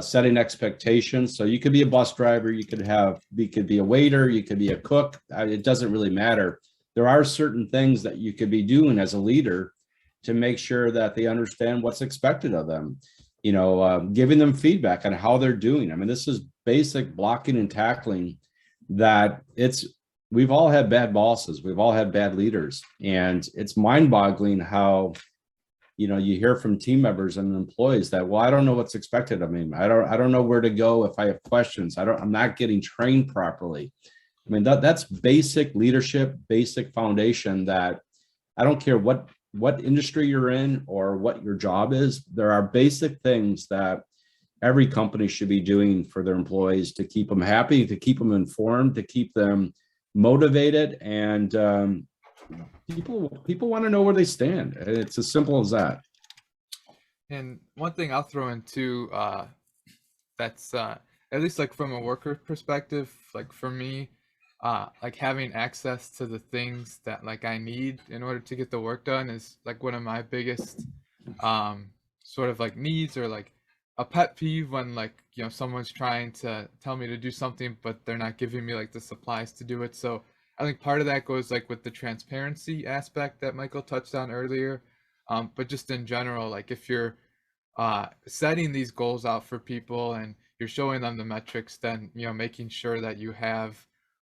setting expectations. So you could be a bus driver. You could be a waiter. You could be a cook. It doesn't really matter. There are certain things that you could be doing as a leader to make sure that they understand what's expected of them, giving them feedback on how they're doing. I mean, this is basic blocking and tackling. We've all had bad bosses. We've all had bad leaders. And it's mind-boggling how, you hear from team members and employees that, well, I don't know what's expected of me. I don't know where to go if I have questions. I'm not getting trained properly. I mean, that's basic leadership, basic foundation that I don't care what industry you're in or what your job is. There are basic things that every company should be doing for their employees to keep them happy, to keep them informed, to keep them motivated. And people want to know where they stand. It's as simple as that. And one thing I'll throw in too, that's at least like from a worker perspective, like for me, like having access to the things that like I need in order to get the work done is like one of my biggest sort of like needs, or like a pet peeve when like someone's trying to tell me to do something but they're not giving me like the supplies to do it. So I think part of that goes like with the transparency aspect that Michael touched on earlier, but just in general, like if you're setting these goals out for people and you're showing them the metrics, then making sure that you have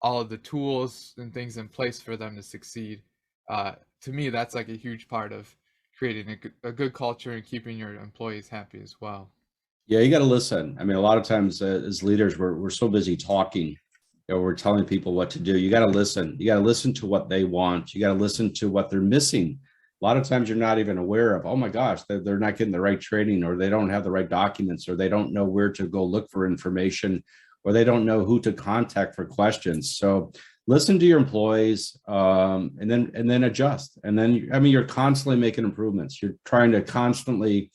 all of the tools and things in place for them to succeed. To me, that's like a huge part of creating a good culture and keeping your employees happy as well. Yeah, you got to listen. I mean, a lot of times as leaders, we're so busy talking, we're telling people what to do. You got to listen. You got to listen to what they want. You got to listen to what they're missing. A lot of times you're not even aware of, oh my gosh, they're not getting the right training, or they don't have the right documents, or they don't know where to go look for information, or they don't know who to contact for questions. So listen to your employees, and then adjust. And then, I mean, you're constantly making improvements. You're trying to constantly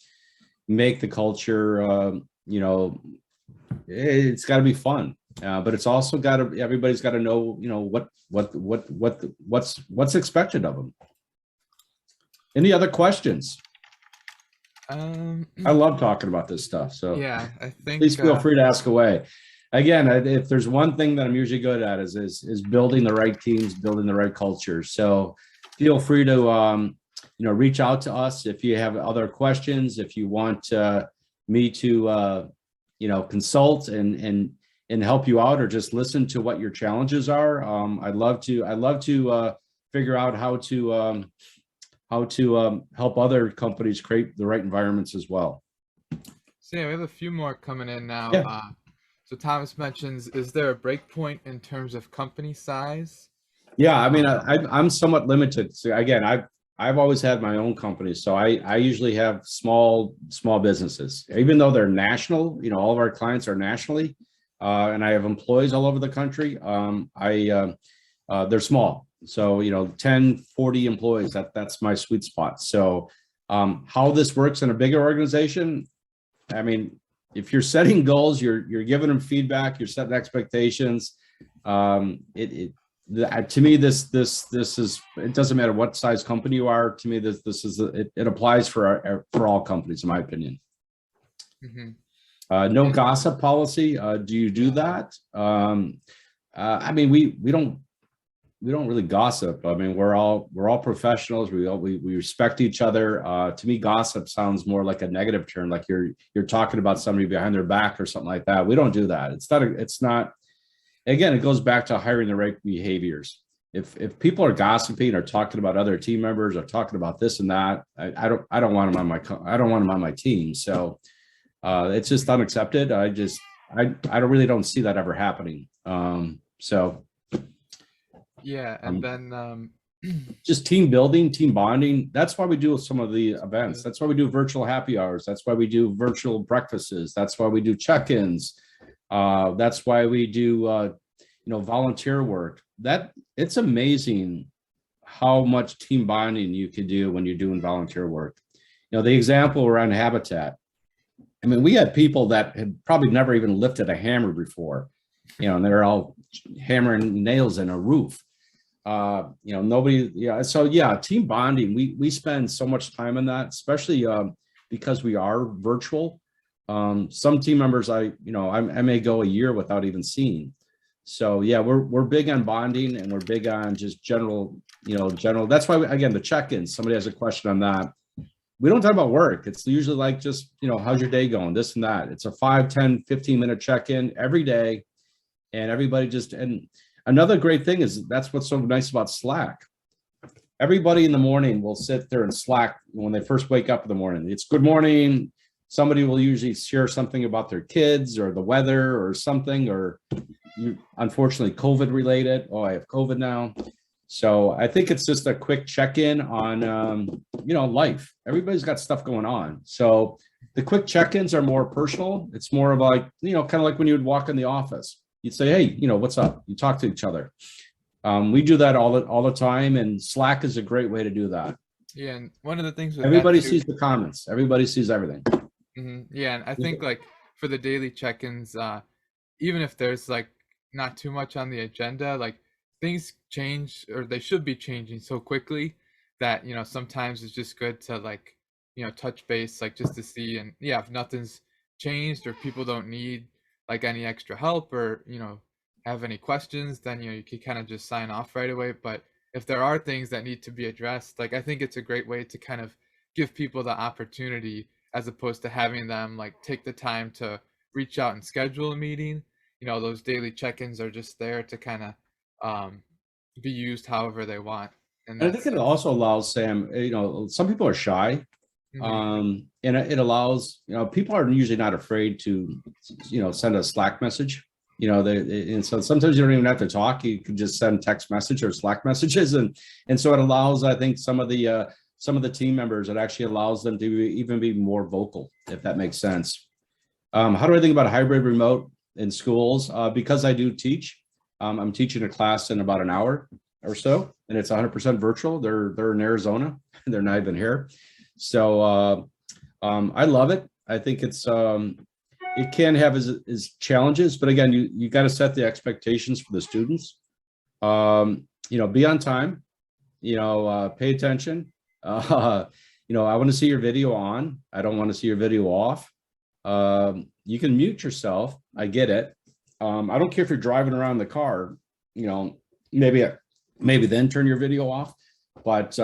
make the culture, it's got to be fun, but it's also got to, everybody's got to know, what's expected of them. Any other questions? I love talking about this stuff, so Yeah, I think please feel free to ask away. Again, if there's one thing that I'm usually good at is building the right teams, building the right culture. So feel free to reach out to us if you have other questions, if you want me to consult and help you out, or just listen to what your challenges are. I'd love to figure out how to help other companies create the right environments as well. So yeah, we have a few more coming in now. Yeah. So Thomas mentions, is there a break point in terms of company size? Yeah, I mean, I'm somewhat limited. So again, I've always had my own company, so I usually have small businesses, even though they're national. All of our clients are nationally, and I have employees all over the country. They're small, so 10, 40 employees. That's my sweet spot. So how this works in a bigger organization, I mean, if you're setting goals, you're giving them feedback, you're setting expectations. To me, this is, it doesn't matter what size company you are. To me, this is it applies for all companies, in my opinion. Mm-hmm. No gossip policy. Do you do that? I mean, we don't really gossip. I mean, we're all professionals. We respect each other. To me, gossip sounds more like a negative term, like you're talking about somebody behind their back or something like that. We don't do that. It's not. Again, it goes back to hiring the right behaviors. If people are gossiping or talking about other team members or talking about this and that, I don't want them on my team. So it's just unaccepted. I don't see that ever happening. So. Yeah, and then just team building, team bonding. That's why we do some of the events. That's why we do virtual happy hours. That's why we do virtual breakfasts. That's why we do check-ins. That's why we do volunteer work. That it's amazing how much team bonding you can do when you're doing volunteer work. The example around Habitat. I mean, we had people that had probably never even lifted a hammer before, and they're all hammering nails in a roof. Nobody, so team bonding, we spend so much time on that, especially because we are virtual. Some team members I may go a year without even seeing. So yeah, we're big on bonding, and we're big on just general. That's why again, the check-ins, somebody has a question on that. We don't talk about work. It's usually like just, how's your day going, this and that. It's a 5, 10, 15-minute check-in every day, and everybody and another great thing is that's what's so nice about Slack. Everybody in the morning will sit there and Slack when they first wake up in the morning. It's good morning. Somebody will usually share something about their kids or the weather or something, or unfortunately COVID related. Oh, I have COVID now. So I think it's just a quick check-in on, life. Everybody's got stuff going on. So the quick check-ins are more personal. It's more of like, kind of like when you would walk in the office. You'd say, hey, what's up? You talk to each other. We do that all the time, and Slack is a great way to do that. Yeah, and one of the things with everybody sees the comments. Everybody sees everything. Mm-hmm. Yeah, and I think like for the daily check-ins, even if there's like not too much on the agenda, like things change, or they should be changing so quickly that sometimes it's just good to like touch base, like just to see, and if nothing's changed or people don't need like any extra help or have any questions, then you can kind of just sign off right away. But if there are things that need to be addressed, like I think it's a great way to kind of give people the opportunity as opposed to having them like take the time to reach out and schedule a meeting. Those daily check-ins are just there to kind of um, be used however they want in And I that think it sense. also allows Sam, some people are shy. Hmm. And it allows, people are usually not afraid to, send a Slack message. And so sometimes you don't even have to talk. You can just send text message or Slack messages, and so it allows, I think, some of the team members. It actually allows them to even be more vocal, if that makes sense. How do I think about hybrid remote in schools? Because I do teach. I'm teaching a class in about an hour or so, and it's 100% virtual. They're in Arizona, and they're not even here. So I love it. I think it can have its challenges, but again, you got to set the expectations for the students. Be on time. Pay attention. I want to see your video on. I don't want to see your video off. You can mute yourself. I get it. I don't care if you're driving around the car. Maybe then turn your video off. But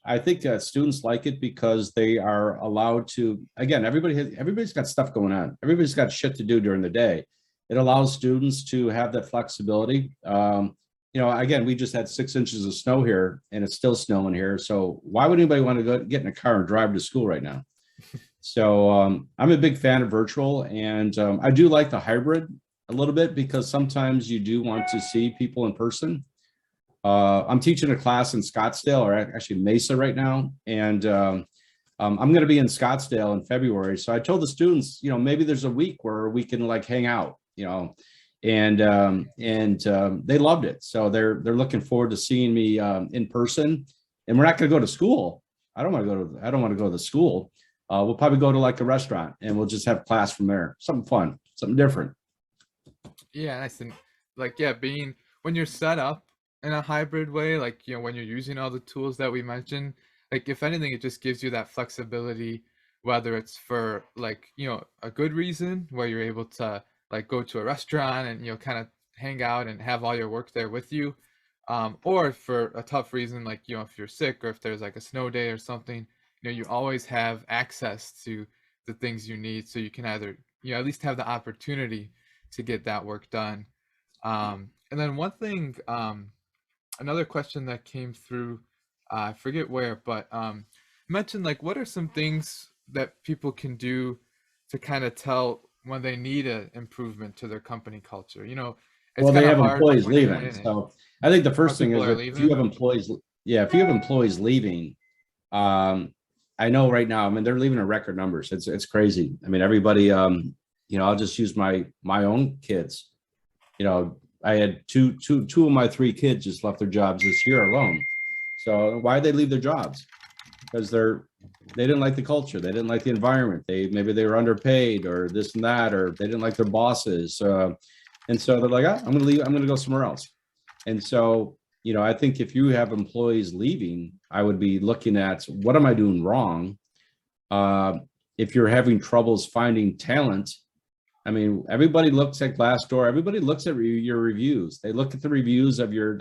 I think that students like it because they are allowed to. Again, everybody's got stuff going on. Everybody's got shit to do during the day. It allows students to have that flexibility. Again, we just had 6 inches of snow here, and it's still snowing here. So why would anybody want to go get in a car and drive to school right now? So I'm a big fan of virtual, and I do like the hybrid a little bit because sometimes you do want to see people in person. I'm teaching a class in Scottsdale, or actually Mesa right now, and I'm going to be in Scottsdale in February. So I told the students, maybe there's a week where we can like hang out, and they loved it. So they're looking forward to seeing me in person. And we're not going to go to school. I don't want to go to the school. We'll probably go to like a restaurant, and we'll just have class from there. Something fun, something different. Yeah, nice. And like, yeah, being when you're set up in a hybrid way, like, when you're using all the tools that we mentioned, like, if anything, it just gives you that flexibility, whether it's for like, a good reason where you're able to like go to a restaurant and, kind of hang out and have all your work there with you. Or for a tough reason, like, if you're sick or if there's like a snow day or something, you always have access to the things you need. So you can either, at least have the opportunity to get that work done. And then one thing, another question that came through, I forget where, but mentioned like what are some things that people can do to kind of tell when they need an improvement to their company culture? It's Well, they kind of have hard employees when you're leaving. in it. So I think the More first thing people is are if you have leaving. employees, yeah, if you have employees leaving, I know right now, I mean, they're leaving in record numbers. It's crazy. I mean, everybody, I'll just use my own kids. I had two of my 3 kids just left their jobs this year alone. So why did they leave their jobs? Because they didn't like the culture, they didn't like the environment, maybe they were underpaid or this and that, or they didn't like their bosses, and so they're like, I'm gonna leave, I'm gonna go somewhere else. And so I think if you have employees leaving, I would be looking at what am I doing wrong. uh, if you're having troubles finding talent, I mean, everybody looks at Glassdoor, everybody looks at your reviews, they look at the reviews of your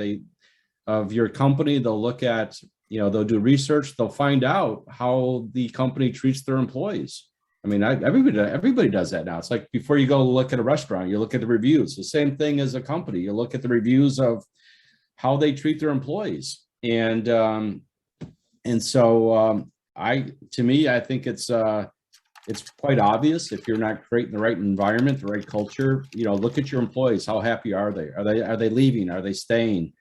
company. They'll look at, they'll do research, they'll find out how the company treats their employees. I mean, everybody does that now. It's like before you go look at a restaurant, you look at the reviews. The same thing as a company. You look at the reviews of how they treat their employees. And so to me, I think it's quite obvious if you're not creating the right environment, the right culture. Look at your employees. How happy are they? Are they leaving? Are they staying?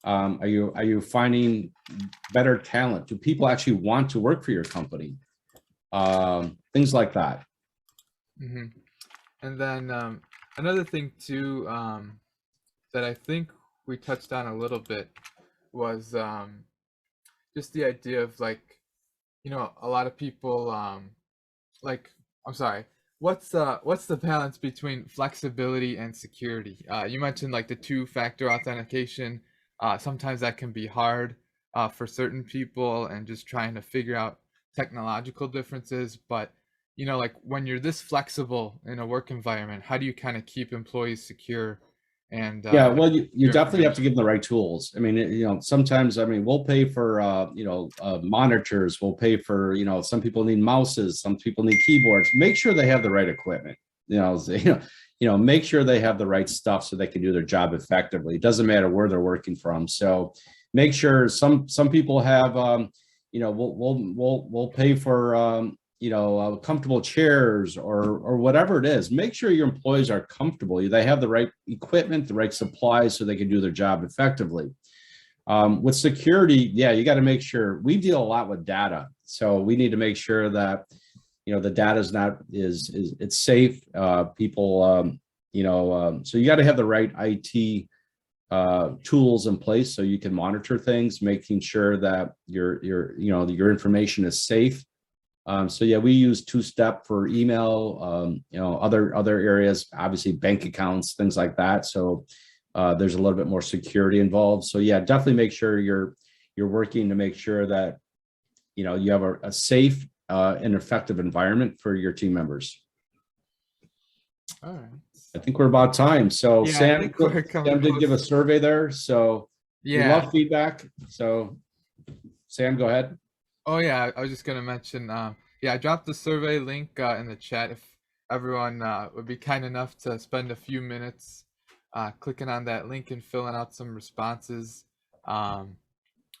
Are you finding better talent? Do people actually want to work for your company? Things like that. Hmm. And then another thing too, that I think we touched on a little bit was just the idea of like, a lot of people like, I'm sorry, what's the balance between flexibility and security? You mentioned like the two-factor authentication. Sometimes that can be hard for certain people, and just trying to figure out technological differences. But like when you're this flexible in a work environment, how do you kind of keep employees secure and Yeah, well, you your definitely have to information. give them the right tools. I mean, sometimes, I mean, we'll pay for, monitors, we'll pay for, some people need mouses, some people need keyboards. Make sure they have the right equipment, make sure they have the right stuff so they can do their job effectively. It doesn't matter where they're working from. So make sure some people have, we'll pay for, comfortable chairs or whatever it is. Make sure your employees are comfortable. They have the right equipment, the right supplies so they can do their job effectively. With security, yeah, you got to make sure. We deal a lot with data, so we need to make sure that the data is it's safe. So you got to have the right IT tools in place so you can monitor things, making sure that your information is safe. So yeah, we use two-step for email, other areas, obviously bank accounts, things like that. So there's a little bit more security involved. So yeah, definitely make sure you're working to make sure that you have a safe and effective environment for your team members. All right. I think we're about time. So Yeah, I Sam think we're coming did give a close. survey there. So we Yeah. love feedback. So Sam, go ahead. Oh yeah, I was just gonna mention. Yeah, I dropped the survey link in the chat. If everyone would be kind enough to spend a few minutes clicking on that link and filling out some responses, and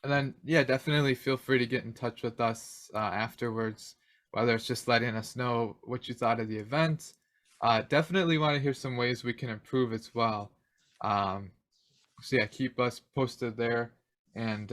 then yeah, definitely feel free to get in touch with us afterwards. Whether it's just letting us know what you thought of the event. Definitely want to hear some ways we can improve as well. So yeah, keep us posted there, and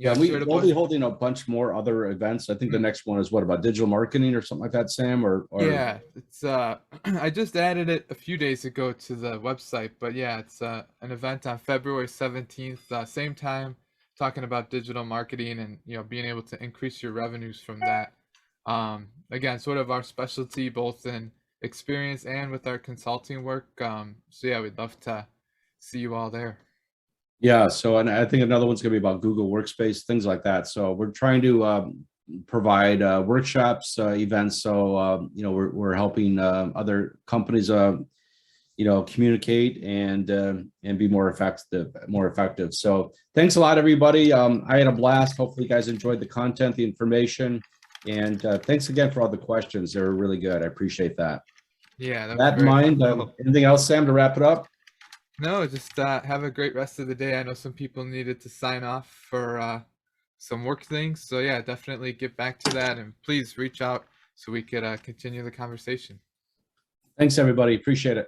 Yeah, share the we'll be holding a bunch more other events. I think the next one is what about digital marketing or something like that, Sam? Or Yeah, it's I just added it a few days ago to the website, but yeah, it's an event on February 17th, same time, talking about digital marketing and being able to increase your revenues from that. Again, sort of our specialty both in experience and with our consulting work. So yeah, we'd love to see you all there. yeah, so and I think another one's gonna be about Google Workspace, things like that. So we're trying to provide workshops, events. So we're helping other companies communicate and be more effective. So thanks a lot, everybody. I had a blast. Hopefully you guys enjoyed the content, the information, and thanks again for all the questions. They were really good. I appreciate that. Yeah, that was That in very mind, helpful. anything else, Sam, to wrap it up? No, just have a great rest of the day. I know some people needed to sign off for some work things. So yeah, definitely get back to that and please reach out so we could continue the conversation. Thanks, everybody. Appreciate it.